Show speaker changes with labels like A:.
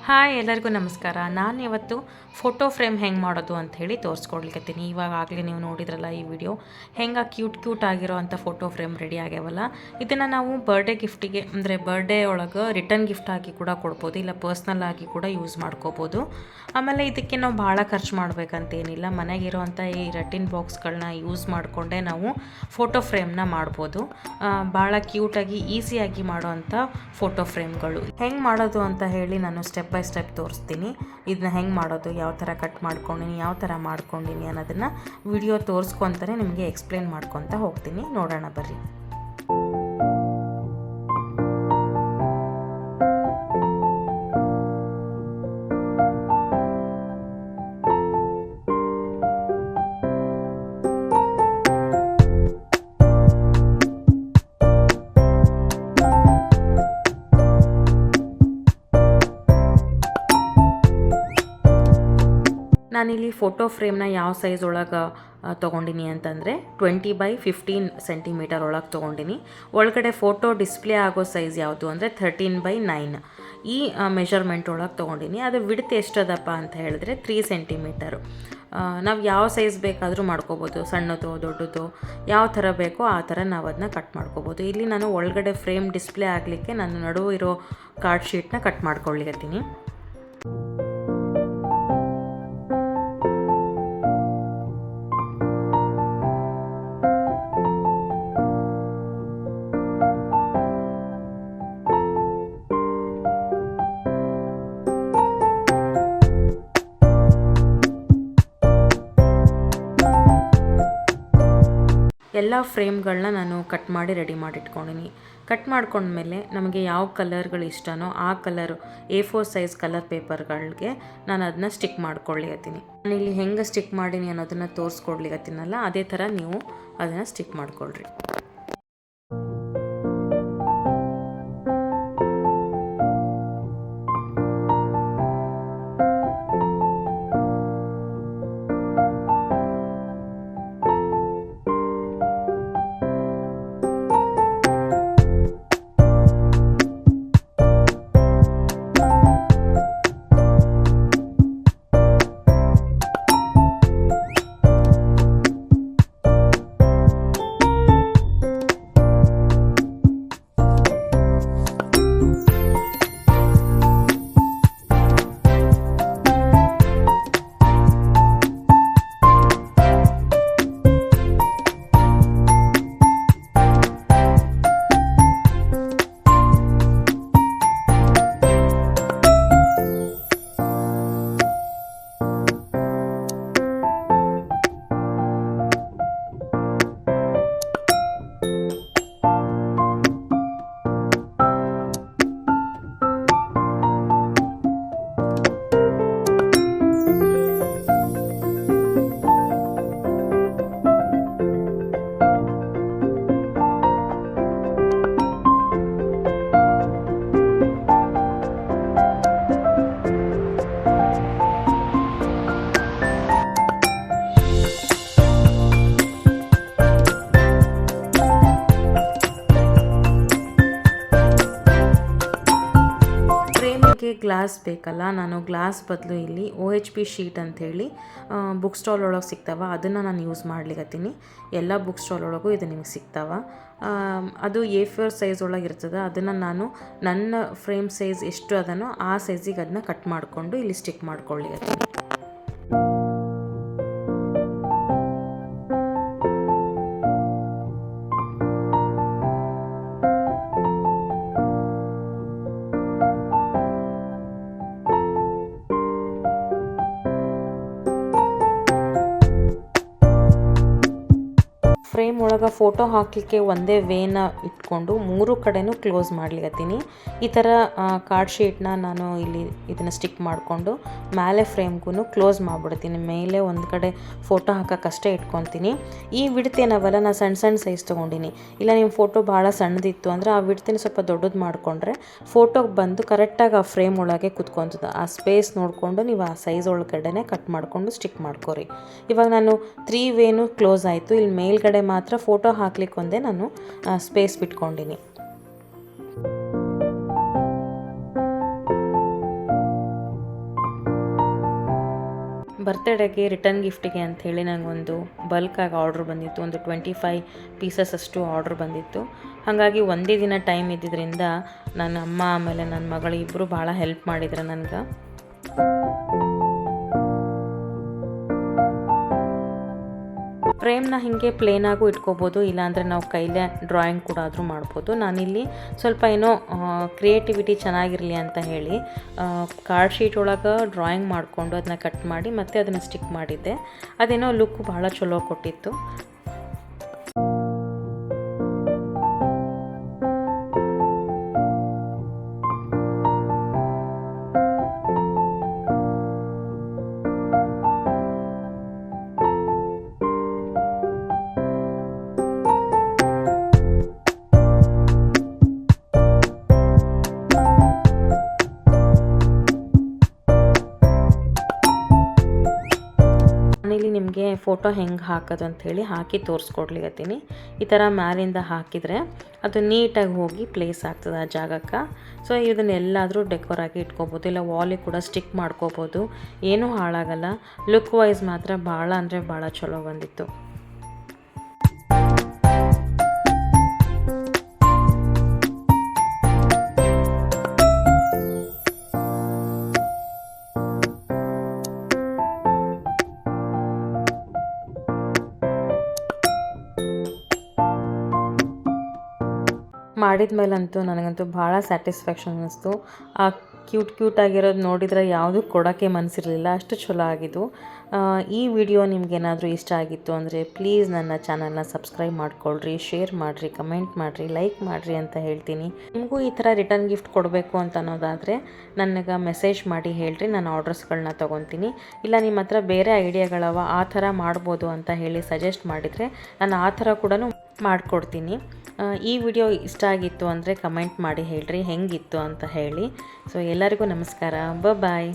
A: Hi ಎಲ್ಲರಿಗೂ ನಮಸ್ಕಾರ. ನಾನು ಇವತ್ತು ಫೋಟೋ ಫ್ರೇಮ್ ಹೆಂಗೆ ಮಾಡೋದು ಅಂತ ಹೇಳಿ ತೋರಿಸ್ಕೊಡ್ಲಿಕ್ಕತ್ತೀನಿ. ಇವಾಗಲೇ ನೀವು ನೋಡಿದ್ರಲ್ಲ ಈ ವಿಡಿಯೋ, ಹೆಂಗೆ ಕ್ಯೂಟ್ ಆಗಿರೋ ಅಂಥ ಫೋಟೋ ಫ್ರೇಮ್ ರೆಡಿ ಆಗ್ಯಾವಲ್ಲ. ಇದನ್ನು ನಾವು ಬರ್ಡೇ ಗಿಫ್ಟಿಗೆ ಅಂದರೆ ಬರ್ಡೇ ಒಳಗೆ ರಿಟರ್ನ್ ಗಿಫ್ಟ್ ಆಗಿ ಕೂಡ ಕೊಡ್ಬೋದು, ಇಲ್ಲ ಪರ್ಸ್ನಲ್ ಆಗಿ ಕೂಡ ಯೂಸ್ ಮಾಡ್ಕೋಬೋದು. ಆಮೇಲೆ ಇದಕ್ಕೆ ನಾವು ಭಾಳ ಖರ್ಚು ಮಾಡಬೇಕಂತೇನಿಲ್ಲ. ಮನೆಗಿರೋವಂಥ ಈ ರೆಟಿನ್ ಬಾಕ್ಸ್ಗಳನ್ನ ಯೂಸ್ ಮಾಡಿಕೊಂಡೇ ನಾವು ಫೋಟೋ ಫ್ರೇಮ್ನ ಮಾಡ್ಬೋದು. ಭಾಳ ಕ್ಯೂಟಾಗಿ ಈಸಿಯಾಗಿ ಮಾಡೋವಂಥ ಫೋಟೋ ಫ್ರೇಮ್ಗಳು ಹೆಂಗೆ ಮಾಡೋದು ಅಂತ ಹೇಳಿ ನಾನು ಸ್ಟೆಪ್ ಬೈ ಸ್ಟೆಪ್ ತೋರಿಸ್ತೀನಿ. ಇದನ್ನ ಹೆಂಗೆ ಮಾಡೋದು, ಯಾವ ಥರ ಕಟ್ ಮಾಡ್ಕೊಂಡಿನಿ, ಯಾವ ಥರ ಮಾಡ್ಕೊಂಡಿನಿ ಅನ್ನೋದನ್ನು ವಿಡಿಯೋ ತೋರಿಸ್ಕೊತಾನೆ ನಿಮಗೆ ಎಕ್ಸ್ಪ್ಲೇನ್ ಮಾಡ್ಕೊತ ಹೋಗ್ತೀನಿ. ನೋಡೋಣ ಬರ್ರಿ. ನಾನಿಲ್ಲಿ ಫೋಟೋ ಫ್ರೇಮ್ನ ಯಾವ ಸೈಜ್ ಒಳಗೆ ತೊಗೊಂಡಿನಿ ಅಂತಂದರೆ 20x15 ಸೆಂಟಿಮೀಟರ್ ಒಳಗೆ ತೊಗೊಂಡಿನಿ. ಒಳಗಡೆ ಫೋಟೋ ಡಿಸ್ಪ್ಲೇ ಆಗೋ ಸೈಜ್ ಯಾವುದು ಅಂದರೆ 13x9 ಈ ಮೆಷರ್ಮೆಂಟ್ ಒಳಗೆ ತೊಗೊಂಡಿನಿ. ಅದು ವಿಡ್ತ್ ಎಷ್ಟದಪ್ಪ ಅಂತ ಹೇಳಿದ್ರೆ 3 ಸೆಂಟಿಮೀಟರು. ನಾವು ಯಾವ ಸೈಜ್ ಬೇಕಾದರೂ ಮಾಡ್ಕೋಬೋದು, ಸಣ್ಣದು ದೊಡ್ಡದು ಯಾವ ಥರ ಬೇಕೋ ಆ ಥರ ನಾವು ಅದನ್ನ ಕಟ್ ಮಾಡ್ಕೋಬೋದು. ಇಲ್ಲಿ ನಾನು ಒಳಗಡೆ ಫ್ರೇಮ್ ಡಿಸ್ಪ್ಲೇ ಆಗಲಿಕ್ಕೆ ನಾನು ನಡುವೆ ಇರೋ ಕಾರ್ಡ್ ಶೀಟ್ನ ಕಟ್ ಮಾಡ್ಕೊಳ್ಳಿಕತ್ತೀನಿ. ಎಲ್ಲ ಫ್ರೇಮ್ಗಳನ್ನ ನಾನು ಕಟ್ ಮಾಡಿ ರೆಡಿ ಮಾಡಿಟ್ಕೊಂಡಿನಿ. ಕಟ್ ಮಾಡ್ಕೊಂಡ್ಮೇಲೆ ನಮಗೆ ಯಾವ ಕಲರ್ಗಳು ಇಷ್ಟನೋ ಆ ಕಲರು A4 ಸೈಜ್ ಕಲರ್ ಪೇಪರ್ಗಳಿಗೆ ನಾನು ಅದನ್ನ ಸ್ಟಿಕ್ ಮಾಡ್ಕೊಳ್ಳಿಕತ್ತೀನಿ. ನಾನಿಲ್ಲಿ ಹೆಂಗೆ ಸ್ಟಿಕ್ ಮಾಡೀನಿ ಅನ್ನೋದನ್ನು ತೋರಿಸ್ಕೊಡ್ಲಿಕತ್ತೀನಲ್ಲ, ಅದೇ ಥರ ನೀವು ಅದನ್ನು ಸ್ಟಿಕ್ ಮಾಡ್ಕೊಳ್ರಿ. ಗ್ಲಾಸ್ ಬೇಕಲ್ಲ, ನಾನು ಗ್ಲಾಸ್ ಬದಲು ಇಲ್ಲಿ OHP ಶೀಟ್ ಅಂಥೇಳಿ ಬುಕ್ ಸ್ಟಾಲ್ ಒಳಗೆ ಸಿಗ್ತಾವ, ಅದನ್ನು ನಾನು ಯೂಸ್ ಮಾಡ್ಲಿಕತ್ತೀನಿ. ಎಲ್ಲ ಬುಕ್ ಸ್ಟಾಲ್ ಒಳಗೂ ಇದು ನಿಮಗೆ ಸಿಗ್ತಾವ. ಅದು A4 ಸೈಜ್ ಒಳಗೆ ಇರ್ತದೆ. ಅದನ್ನು ನಾನು ನನ್ನ ಫ್ರೇಮ್ ಸೈಜ್ ಎಷ್ಟು ಅದನೋ ಆ ಸೈಜಿಗೆ ಅದನ್ನ ಕಟ್ ಮಾಡಿಕೊಂಡು ಇಲ್ಲಿ ಸ್ಟಿಕ್ ಮಾಡ್ಕೊಳ್ಳಿಕತ್ತೀನಿ. ಫ್ರೇಮ್ ಒಳಗೆ ಫೋಟೋ ಹಾಕಲಿಕ್ಕೆ ಒಂದೇ ವೇನ ಇಟ್ಕೊಂಡು 3 ಕಡೆನೂ ಕ್ಲೋಸ್ ಮಾಡ್ಲಿಕತ್ತೀನಿ. ಈ ಥರ ಕಾರ್ಡ್ ಶೀಟ್ನ ನಾನು ಇಲ್ಲಿ ಇದನ್ನು ಸ್ಟಿಕ್ ಮಾಡಿಕೊಂಡು ಮೇಲೆ ಫ್ರೇಮ್ಗೂ ಕ್ಲೋಸ್ ಮಾಡಿಬಿಡ್ತೀನಿ. ಮೇಲೆ ಒಂದು ಕಡೆ ಫೋಟೋ ಹಾಕೋಕ್ಕಷ್ಟೇ ಇಟ್ಕೊತೀನಿ. ಈ ವಿಡ್ತೇನವಲ್ಲ ನಾನು ಸಣ್ಣ ಸೈಜ್ ತೊಗೊಂಡಿನಿ. ಇಲ್ಲ ನಿಮ್ಮ ಫೋಟೋ ಭಾಳ ಸಣ್ಣದಿತ್ತು ಅಂದರೆ ಆ ವಿಡ್ತೇನೆ ಸ್ವಲ್ಪ ದೊಡ್ಡದು ಮಾಡಿಕೊಂಡ್ರೆ ಫೋಟೋಗೆ ಬಂದು ಕರೆಕ್ಟಾಗಿ ಆ ಫ್ರೇಮ್ ಒಳಗೆ ಕುತ್ಕೊತದೆ. ಆ ಸ್ಪೇಸ್ ನೋಡಿಕೊಂಡು ನೀವು ಆ ಸೈಜ್ ಒಳಗಡೆ ಕಟ್ ಮಾಡಿಕೊಂಡು ಸ್ಟಿಕ್ ಮಾಡ್ಕೊರಿ. ಇವಾಗ ನಾನು 3 ವೇನು ಕ್ಲೋಸ್ ಆಯಿತು. ಇಲ್ಲಿ ಮೇಲ್ಗಡೆ ಮಾತ್ರ ಫೋಟೋ ಹಾಕ್ಲಿಕ್ಕೆ ಒಂದೇ ನಾನು ಸ್ಪೇಸ್ ಬಿಟ್ಕೊಂಡಿನಿ. ಬರ್ತ್ಡೇಗೆ ರಿಟರ್ನ್ ಗಿಫ್ಟಿಗೆ ಅಂಥೇಳಿ ನನಗೊಂದು ಬಲ್ಕಾಗಿ ಆರ್ಡ್ರ್ ಬಂದಿತ್ತು. ಒಂದು 25 ಪೀಸಸ್ ಅಷ್ಟು ಆರ್ಡ್ರ್ ಬಂದಿತ್ತು. ಹಾಗಾಗಿ ಒಂದೇ ದಿನ ಟೈಮ್ ಇದ್ದಿದ್ದರಿಂದ ನನ್ನ ಅಮ್ಮ ಆಮೇಲೆ ನನ್ನ ಮಗಳು ಇಬ್ಬರು ಭಾಳ ಹೆಲ್ಪ್ ಮಾಡಿದ್ರು ನನಗೆ. ಫ್ರೇಮ್ನ ಹೀಗೆ ಪ್ಲೇನಾಗೂ ಇಟ್ಕೋಬೋದು, ಇಲ್ಲಾಂದರೆ ನಾವು ಕೈಲೇ ಡ್ರಾಯಿಂಗ್ ಕೂಡ ಆದರೂ ಮಾಡ್ಬೋದು. ನಾನಿಲ್ಲಿ ಸ್ವಲ್ಪ ಏನೋ ಕ್ರಿಯೇಟಿವಿಟಿ ಚೆನ್ನಾಗಿರಲಿ ಅಂತ ಹೇಳಿ ಕಾರ್ಡ್ ಶೀಟ್ ಒಳಗೆ ಡ್ರಾಯಿಂಗ್ ಮಾಡಿಕೊಂಡು ಅದನ್ನ ಕಟ್ ಮಾಡಿ ಮತ್ತೆ ಅದನ್ನು ಸ್ಟಿಕ್ ಮಾಡಿದ್ದೆ. ಅದೇನೋ ಲುಕ್ ಭಾಳ ಚಲೋ ಕೊಟ್ಟಿತ್ತು. ನಾನಿಲ್ಲಿ ನಿಮಗೆ ಫೋಟೋ ಹೆಂಗೆ ಹಾಕೋದು ಅಂಥೇಳಿ ಹಾಕಿ ತೋರಿಸ್ಕೊಡ್ಲಿಕತ್ತೀನಿ. ಈ ಥರ ಮ್ಯಾಲಿಂದ ಹಾಕಿದರೆ ಅದು ನೀಟಾಗಿ ಹೋಗಿ ಪ್ಲೇಸ್ ಆಗ್ತದೆ ಆ ಜಾಗಕ್ಕೆ. ಸೊ ಇದನ್ನೆಲ್ಲಾದರೂ ಡೆಕೋರ್ ಆಗಿ ಇಟ್ಕೋಬೋದು, ಇಲ್ಲ ವಾಲಿಗೆ ಕೂಡ ಸ್ಟಿಕ್ ಮಾಡ್ಕೋಬೋದು, ಏನೂ ಹಾಳಾಗಲ್ಲ. ಲುಕ್ ವೈಸ್ ಮಾತ್ರ ಭಾಳ ಅಂದರೆ ಭಾಳ ಚಲೋ ಬಂದಿತ್ತು. ಮಾಡಿದ ಮೇಲಂತೂ ನನಗಂತೂ ಭಾಳ ಸ್ಯಾಟಿಸ್ಫ್ಯಾಕ್ಷನ್ ಅನ್ನಿಸ್ತು. ಆ ಕ್ಯೂಟ್ ಆಗಿರೋದು ನೋಡಿದರೆ ಯಾವುದೂ ಕೊಡೋಕ್ಕೆ ಮನಸ್ಸಿರಲಿಲ್ಲ, ಅಷ್ಟು ಚಲೋ ಆಗಿದ್ದು. ಈ ವಿಡಿಯೋ ನಿಮಗೇನಾದರೂ ಇಷ್ಟ ಆಗಿತ್ತು ಅಂದರೆ ಪ್ಲೀಸ್ ನನ್ನ ಚಾನಲ್ನ ಸಬ್ಸ್ಕ್ರೈಬ್ ಮಾಡ್ಕೊಳ್ರಿ, ಶೇರ್ ಮಾಡಿರಿ, ಕಮೆಂಟ್ ಮಾಡಿರಿ, ಲೈಕ್ ಮಾಡಿರಿ ಅಂತ ಹೇಳ್ತೀನಿ. ನಿಮಗೂ ಈ ಥರ ರಿಟರ್ನ್ ಗಿಫ್ಟ್ ಕೊಡಬೇಕು ಅಂತ ಅನ್ನೋದಾದರೆ ನನಗೆ ಮೆಸೇಜ್ ಮಾಡಿ ಹೇಳ್ರಿ, ನಾನು ಆರ್ಡರ್ಸ್ಗಳನ್ನ ತೊಗೊತೀನಿ. ಇಲ್ಲ ನಿಮ್ಮ ಹತ್ರ ಬೇರೆ ಐಡಿಯಾಗಳವ ಆ ಥರ ಮಾಡ್ಬೋದು ಅಂತ ಹೇಳಿ ಸಜೆಸ್ಟ್ ಮಾಡಿದರೆ ನಾನು ಆ ಥರ ಕೂಡ ಮಾಡಿಕೊಡ್ತೀನಿ. ಈ ವಿಡಿಯೋ ಇಷ್ಟ ಆಗಿತ್ತು ಅಂದರೆ ಕಮೆಂಟ್ ಮಾಡಿ ಹೇಳ್ರಿ ಹೆಂಗಿತ್ತು ಅಂತ ಹೇಳಿ. ಸೊ ಎಲ್ಲರಿಗೂ ನಮಸ್ಕಾರ, ಬಾಯ್.